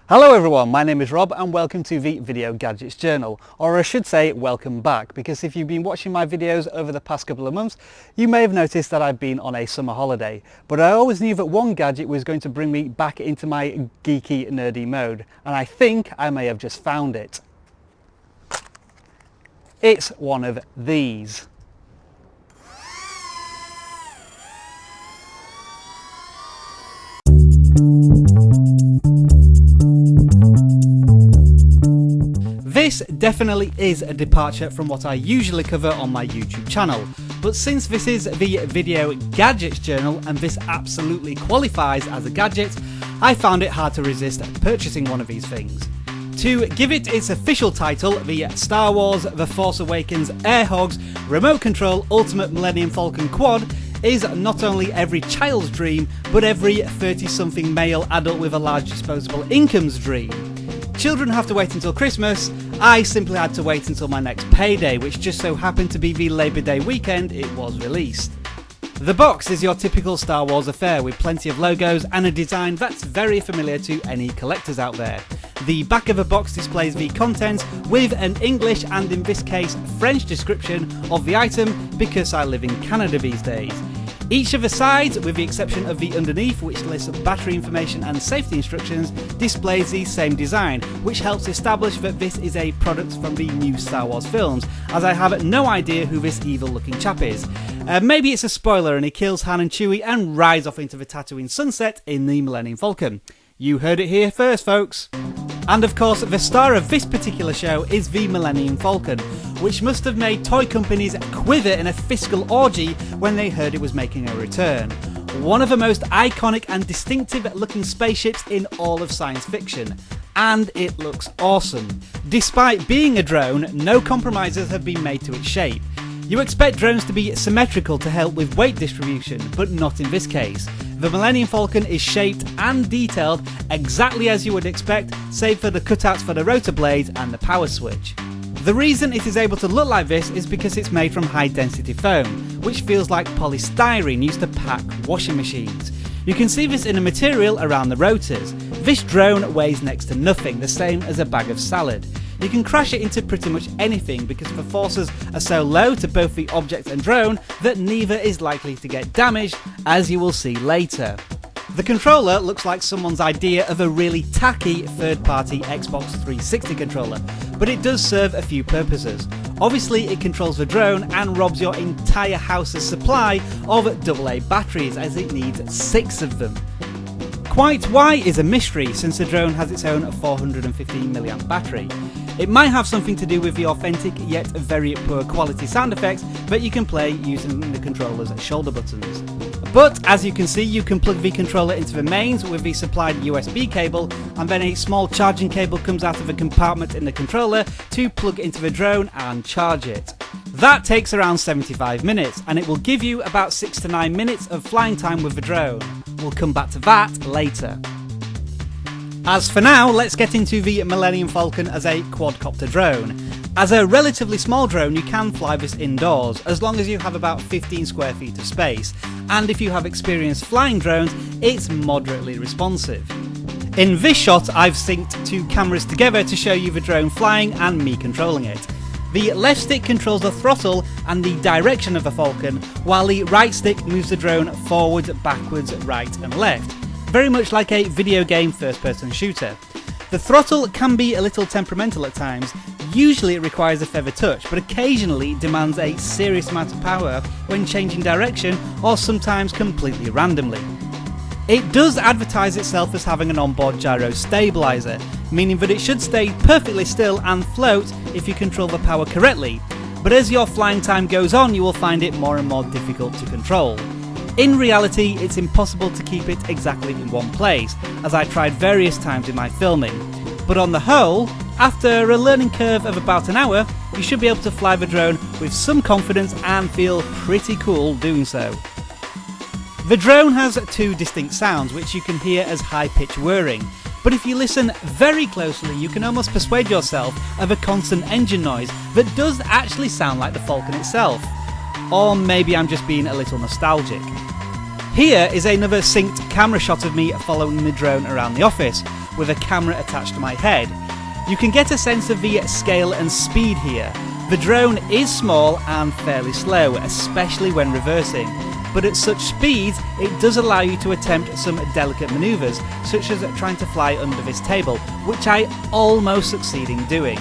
Hello everyone, my name is Rob and welcome to the Video Gadgets Journal, or I should say welcome back, because if you've been watching my videos over the past couple of months, you may have noticed that I've been on a summer holiday, but I always knew that one gadget was going to bring me back into my geeky, nerdy mode, and I think I may have just found it. It's one of these. This definitely is a departure from what I usually cover on my YouTube channel, but since this is the Video Gadgets Journal and this absolutely qualifies as a gadget, I found it hard to resist purchasing one of these things. To give it its official title, the Star Wars The Force Awakens Air Hogs Remote Control Ultimate Millennium Falcon Quad is not only every child's dream, but every 30-something male adult with a large disposable income's dream. Children have to wait until Christmas. I simply had to wait until my next payday, which just so happened to be the Labor Day weekend it was released. The box is your typical Star Wars affair with plenty of logos and a design that's very familiar to any collectors out there. The back of the box displays the contents with an English and in this case French description of the item because I live in Canada these days. Each of the sides, with the exception of the underneath which lists battery information and safety instructions, displays the same design, which helps establish that this is a product from the new Star Wars films, as I have no idea who this evil looking chap is. Maybe it's a spoiler and he kills Han and Chewie and rides off into the Tatooine sunset in the Millennium Falcon. You heard it here first, folks. And of course, the star of this particular show is the Millennium Falcon, which must have made toy companies quiver in a fiscal orgy when they heard it was making a return. One of the most iconic and distinctive looking spaceships in all of science fiction. And it looks awesome. Despite being a drone, no compromises have been made to its shape. You expect drones to be symmetrical to help with weight distribution, but not in this case. The Millennium Falcon is shaped and detailed exactly as you would expect, save for the cutouts for the rotor blades and the power switch. The reason it is able to look like this is because it's made from high density foam, which feels like polystyrene used to pack washing machines. You can see this in the material around the rotors. This drone weighs next to nothing, the same as a bag of salad. You can crash it into pretty much anything because the forces are so low to both the object and drone that neither is likely to get damaged, as you will see later. The controller looks like someone's idea of a really tacky third-party Xbox 360 controller, but it does serve a few purposes. Obviously it controls the drone and robs your entire house's supply of AA batteries, as it needs 6 of them. Quite why is a mystery, since the drone has its own 450mAh battery. It might have something to do with the authentic yet very poor quality sound effects that you can play using the controller's shoulder buttons. But as you can see, you can plug the controller into the mains with the supplied USB cable, and then a small charging cable comes out of a compartment in the controller to plug into the drone and charge it. That takes around 75 minutes, and it will give you about 6 to 9 minutes of flying time with the drone. We'll come back to that later. As for now, let's get into the Millennium Falcon as a quadcopter drone. As a relatively small drone, you can fly this indoors, as long as you have about 15 square feet of space, and if you have experience flying drones, it's moderately responsive. In this shot, I've synced 2 cameras together to show you the drone flying and me controlling it. The left stick controls the throttle and the direction of the Falcon, while the right stick moves the drone forward, backwards, right and left. Very much like a video game first-person shooter. The throttle can be a little temperamental at times. Usually it requires a feather touch, but occasionally it demands a serious amount of power when changing direction or sometimes completely randomly. It does advertise itself as having an onboard gyro stabilizer, meaning that it should stay perfectly still and float if you control the power correctly, but as your flying time goes on you will find it more and more difficult to control. In reality, it's impossible to keep it exactly in one place, as I tried various times in my filming, but on the whole, after a learning curve of about an hour, you should be able to fly the drone with some confidence and feel pretty cool doing so. The drone has 2 distinct sounds which you can hear as high-pitched whirring, but if you listen very closely you can almost persuade yourself of a constant engine noise that does actually sound like the Falcon itself. Or maybe I'm just being a little nostalgic. Here is another synced camera shot of me following the drone around the office, with a camera attached to my head. You can get a sense of the scale and speed here. The drone is small and fairly slow, especially when reversing, but at such speeds it does allow you to attempt some delicate manoeuvres, such as trying to fly under this table, which I almost succeed in doing.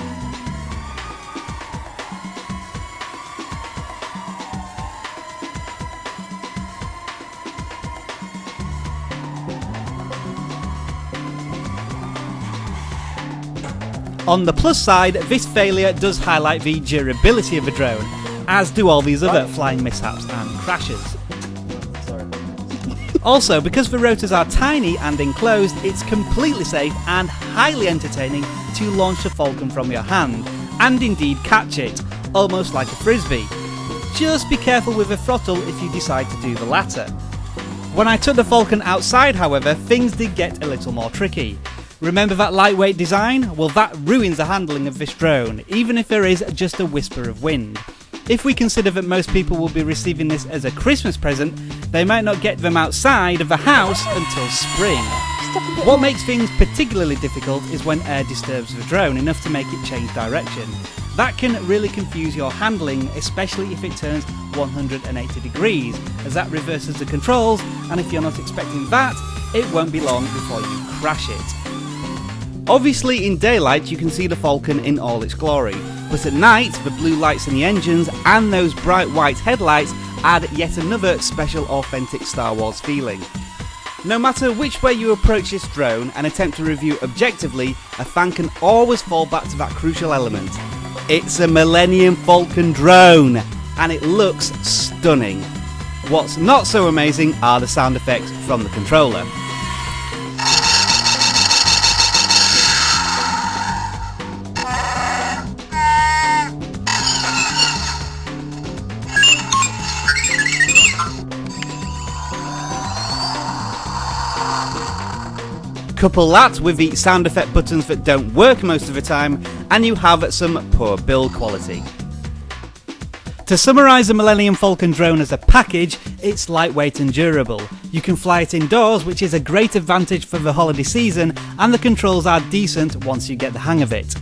On the plus side, this failure does highlight the durability of the drone, as do all these other flying mishaps and crashes. Sorry. Also, because the rotors are tiny and enclosed, it's completely safe and highly entertaining to launch the Falcon from your hand, and indeed catch it, almost like a frisbee. Just be careful with the throttle if you decide to do the latter. When I took the Falcon outside, however, things did get a little more tricky. Remember that lightweight design? Well, that ruins the handling of this drone, even if there is just a whisper of wind. If we consider that most people will be receiving this as a Christmas present, they might not get them outside of the house until spring. What makes things particularly difficult is when air disturbs the drone enough to make it change direction. That can really confuse your handling, especially if it turns 180 degrees, as that reverses the controls, and if you're not expecting that, it won't be long before you crash it. Obviously in daylight you can see the Falcon in all its glory, but at night the blue lights in the engines and those bright white headlights add yet another special authentic Star Wars feeling. No matter which way you approach this drone and attempt to review objectively, a fan can always fall back to that crucial element. It's a Millennium Falcon drone, and it looks stunning. What's not so amazing are the sound effects from the controller. Couple that with the sound effect buttons that don't work most of the time, and you have some poor build quality. To summarise the Millennium Falcon drone as a package, it's lightweight and durable. You can fly it indoors, which is a great advantage for the holiday season, and the controls are decent once you get the hang of it.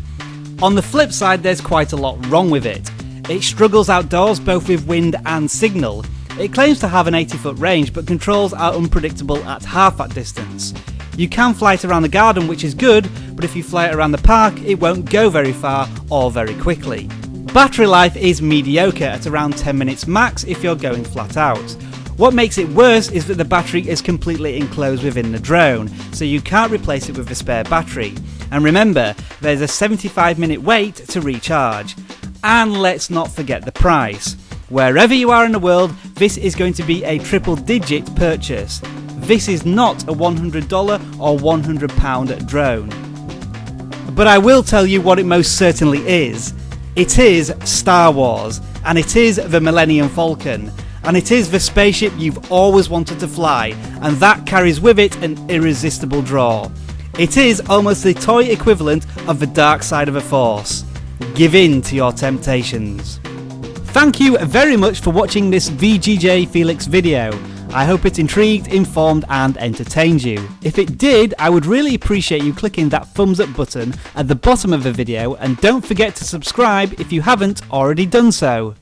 On the flip side, there's quite a lot wrong with it. It struggles outdoors both with wind and signal. It claims to have an 80-foot range, but controls are unpredictable at half that distance. You can fly it around the garden, which is good, but if you fly it around the park, it won't go very far or very quickly. Battery life is mediocre at around 10 minutes max if you're going flat out. What makes it worse is that the battery is completely enclosed within the drone, so you can't replace it with a spare battery. And remember, there's a 75-minute wait to recharge. And let's not forget the price. Wherever you are in the world, this is going to be a triple-digit purchase. This is not a $100 or £100 drone. But I will tell you what it most certainly is. It is Star Wars, and it is the Millennium Falcon, and it is the spaceship you've always wanted to fly, and that carries with it an irresistible draw. It is almost the toy equivalent of the dark side of the Force. Give in to your temptations. Thank you very much for watching this VGJ Felix video. I hope it intrigued, informed and entertained you. If it did, I would really appreciate you clicking that thumbs up button at the bottom of the video, and don't forget to subscribe if you haven't already done so.